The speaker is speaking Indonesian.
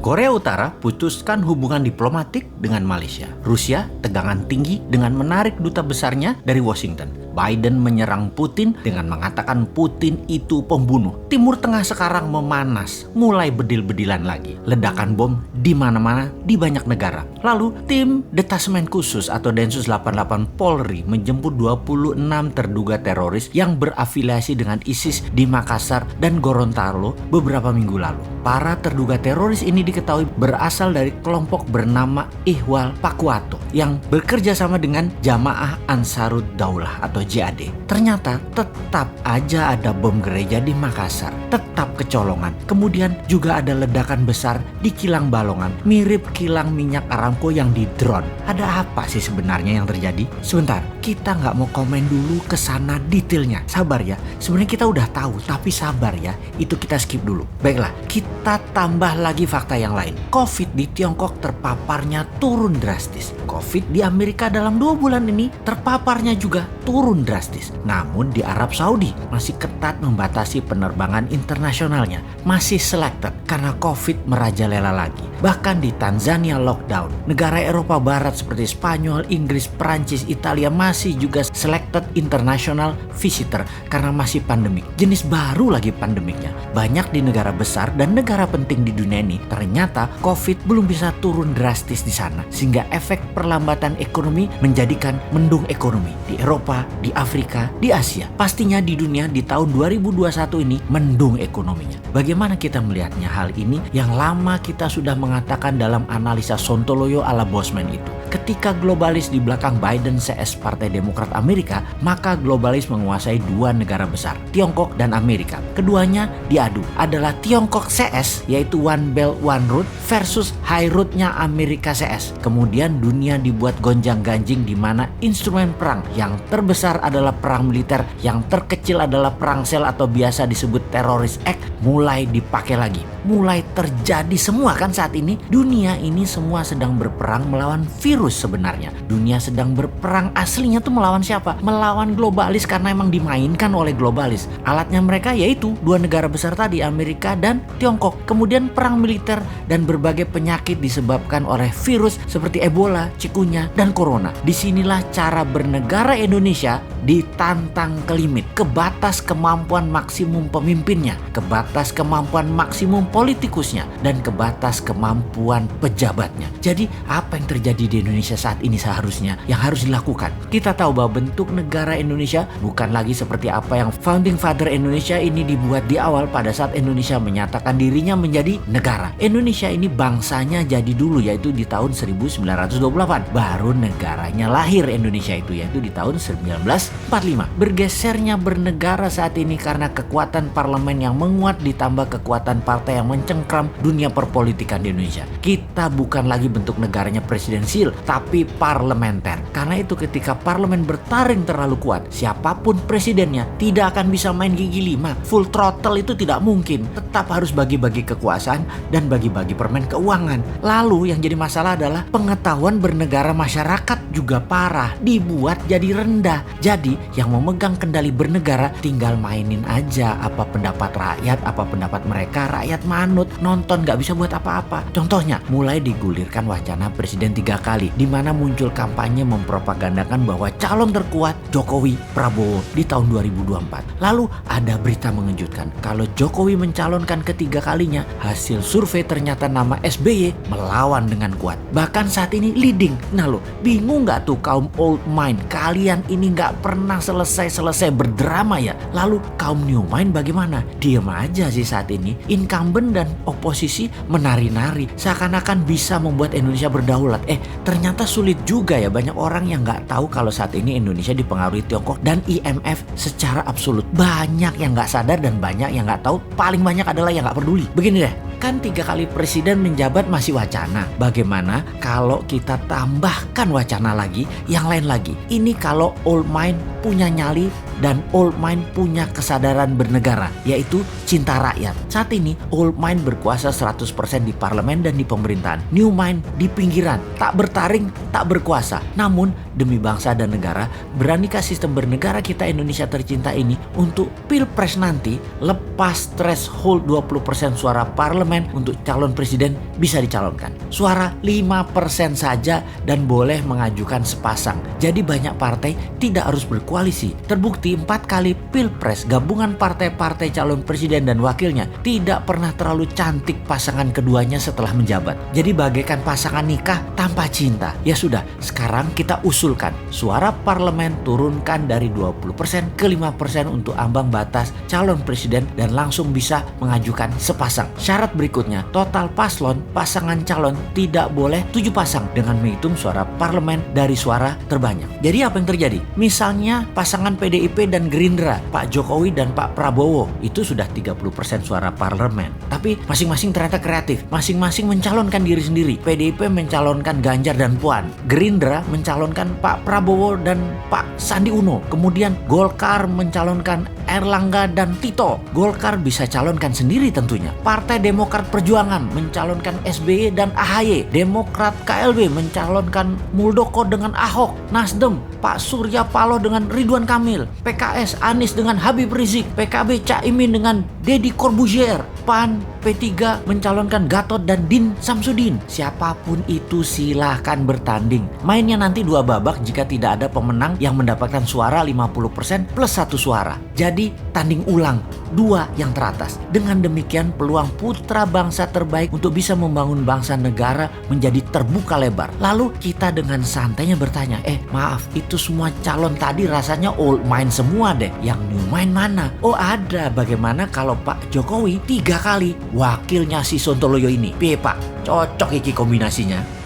Korea Utara putuskan hubungan diplomatik dengan Malaysia. Rusia tegangan tinggi dengan menarik duta besarnya dari Washington. Biden menyerang Putin dengan mengatakan Putin itu pembunuh. Timur Tengah sekarang memanas, mulai bedil-bedilan lagi. Ledakan bom di mana-mana di banyak negara. Lalu tim Detasemen Khusus atau Densus 88 Polri menjemput 26 terduga teroris yang berafiliasi dengan ISIS di Makassar dan Gorontalo beberapa minggu lalu. Para terduga teroris ini diketahui berasal dari kelompok bernama Ihwal Pakwato yang bekerja sama dengan Jamaah Ansarud Daulah atau JAD. Ternyata tetap aja ada bom gereja di Makassar, tetap kecolongan. Kemudian juga ada ledakan besar di kilang Balongan, mirip kilang minyak Aramco yang di drone. Ada apa sih sebenarnya yang terjadi? Sebentar, kita nggak mau komen dulu ke sana detailnya. Sabar ya, sebenarnya kita udah tahu, tapi sabar ya, itu kita skip dulu. Baiklah, kita tambah lagi fakta yang lain. COVID di Tiongkok terpaparnya turun drastis. COVID di Amerika dalam 2 bulan ini terpaparnya juga turun drastis. Namun di Arab Saudi masih ketat membatasi penerbangan internasionalnya. Masih selected karena COVID merajalela lagi. Bahkan di Tanzania lockdown. Negara Eropa Barat seperti Spanyol, Inggris, Perancis, Italia masih juga selected international visitor karena masih pandemik. Jenis baru lagi pandemiknya. Banyak di negara besar dan negara penting di dunia ini ternyata COVID belum bisa turun drastis di sana. Sehingga efek perlambatan ekonomi menjadikan mendung ekonomi di Eropa, di Afrika, di Asia. Pastinya di dunia di tahun 2021 ini mendung ekonominya. Bagaimana kita melihatnya hal ini yang lama kita sudah mengatakan dalam analisa Sontoloyo ala Bosman itu. Ketika globalis di belakang Biden CS Partai Demokrat Amerika, maka globalis menguasai 2 negara besar, Tiongkok dan Amerika. Keduanya diadu adalah Tiongkok CS yaitu One Belt One Road versus High Road-nya Amerika CS. Kemudian dunia dibuat gonjang-ganjing di mana instrumen perang yang terbesar adalah perang militer, yang terkecil adalah perang sel atau biasa disebut Terrorist Act mulai dipakai lagi. Mulai terjadi semua kan saat ini. Dunia ini semua sedang berperang melawan virus sebenarnya. Dunia sedang berperang aslinya tuh melawan siapa? Melawan globalis karena emang dimainkan oleh globalis. Alatnya mereka yaitu 2 negara besar tadi, Amerika dan Tiongkok. Kemudian perang militer dan berbagai penyakit disebabkan oleh virus seperti Ebola, Cikunya, dan Corona. Disinilah cara bernegara Indonesia ditantang ke limit, ke batas kemampuan maksimum pemimpinnya, ke batas kemampuan maksimum politikusnya, dan ke batas kemampuan pejabatnya. Jadi apa yang terjadi di Indonesia saat ini seharusnya yang harus dilakukan? Kita tahu bahwa bentuk negara Indonesia bukan lagi seperti apa yang Founding Father Indonesia ini dibuat di awal pada saat Indonesia menyatakan dirinya menjadi negara. Indonesia ini bangsanya jadi dulu yaitu di tahun 1928. Baru negaranya lahir Indonesia itu yaitu di tahun 1945. Bergesernya bernegara saat ini karena kekuatan parlemen yang menguat ditambah kekuatan partai yang mencengkram dunia perpolitikan di Indonesia. Kita bukan lagi bentuk negaranya presidensial tapi parlementer. Karena itu ketika parlemen bertaring terlalu kuat, siapapun presidennya tidak akan bisa main gigi 5. Full throttle itu tidak mungkin. Tetap harus bagi-bagi kekuasaan dan bagi-bagi permen keuangan. Lalu yang jadi masalah adalah pengetahuan bernegara masyarakat juga parah, dibuat jadi rendah. Jadi yang memegang kendali bernegara tinggal mainin aja apa pendapat rakyat, apa pendapat mereka. Rakyat manut, nonton, gak bisa buat apa-apa. Contohnya mulai digulirkan wacana presiden 3 kali di mana muncul kampanye mempropagandakan bahwa calon terkuat Jokowi Prabowo di tahun 2024. Lalu ada berita mengejutkan kalau Jokowi mencalonkan ketiga kalinya, hasil survei ternyata nama SBY melawan dengan kuat. Bahkan saat ini leading. Nah lo bingung gak tuh kaum old mind? Kalian ini gak pernah selesai berdrama ya. Lalu kaum new mind bagaimana? Diam aja sih saat ini. Incumbent dan oposisi menari-nari seakan-akan bisa membuat Indonesia berdaulat. Ternyata sulit juga ya. Banyak orang yang gak tahu kalau saat ini Indonesia dipengaruhi Tiongkok dan IMF secara absolut. Banyak yang gak sadar dan banyak yang gak tahu. Paling banyak adalah yang gak peduli. Begini deh, kan 3 kali presiden menjabat masih wacana. Bagaimana kalau kita tambahkan wacana lagi, yang lain lagi? Ini kalau old mind punya nyali dan old mind punya kesadaran bernegara, yaitu cinta rakyat. Saat ini old mind berkuasa 100% di parlemen dan di pemerintahan. New mind di pinggiran, tak bertaring, tak berkuasa. Namun demi bangsa dan negara, beranikah sistem bernegara kita Indonesia tercinta ini untuk pilpres nanti lepas threshold 20% suara parlemen parlemen untuk calon presiden bisa dicalonkan. Suara 5% saja dan boleh mengajukan sepasang. Jadi banyak partai tidak harus berkoalisi. Terbukti 4 kali pilpres gabungan partai-partai calon presiden dan wakilnya tidak pernah terlalu cantik pasangan keduanya setelah menjabat. Jadi bagaikan pasangan nikah tanpa cinta. Ya sudah, sekarang kita usulkan suara parlemen turunkan dari 20% ke 5% untuk ambang batas calon presiden dan langsung bisa mengajukan sepasang. Syarat berikutnya, total pasangan calon tidak boleh 7 pasang dengan menghitung suara parlemen dari suara terbanyak. Jadi apa yang terjadi? Misalnya pasangan PDIP dan Gerindra, Pak Jokowi dan Pak Prabowo, itu sudah 30% suara parlemen. Tapi masing-masing ternyata kreatif. Masing-masing mencalonkan diri sendiri. PDIP mencalonkan Ganjar dan Puan. Gerindra mencalonkan Pak Prabowo dan Pak Sandi Uno. Kemudian Golkar mencalonkan Erlangga dan Tito. Golkar bisa calonkan sendiri tentunya. Partai Demokrat Perjuangan mencalonkan SBY dan AHY. Demokrat KLB mencalonkan Muldoko dengan Ahok. Nasdem Pak Surya Paloh dengan Ridwan Kamil. PKS Anies dengan Habib Rizik. PKB Caimin dengan Deddy Corbuzier. PAN P3 mencalonkan Gatot dan Din Samsudin. Siapapun itu silahkan bertanding. Mainnya nanti 2 babak jika tidak ada pemenang yang mendapatkan suara 50% plus 1 suara. Jadi tanding ulang 2 yang teratas. Dengan demikian peluang putra bangsa terbaik untuk bisa membangun bangsa negara menjadi terbuka lebar. Lalu kita dengan santainya bertanya, maaf itu semua calon tadi rasanya old mind semua deh. Yang new mind mana? Oh ada, bagaimana kalau Pak Jokowi 3 kali wakilnya si Sontoloyo ini? Piye Pak? Cocok iki kombinasinya.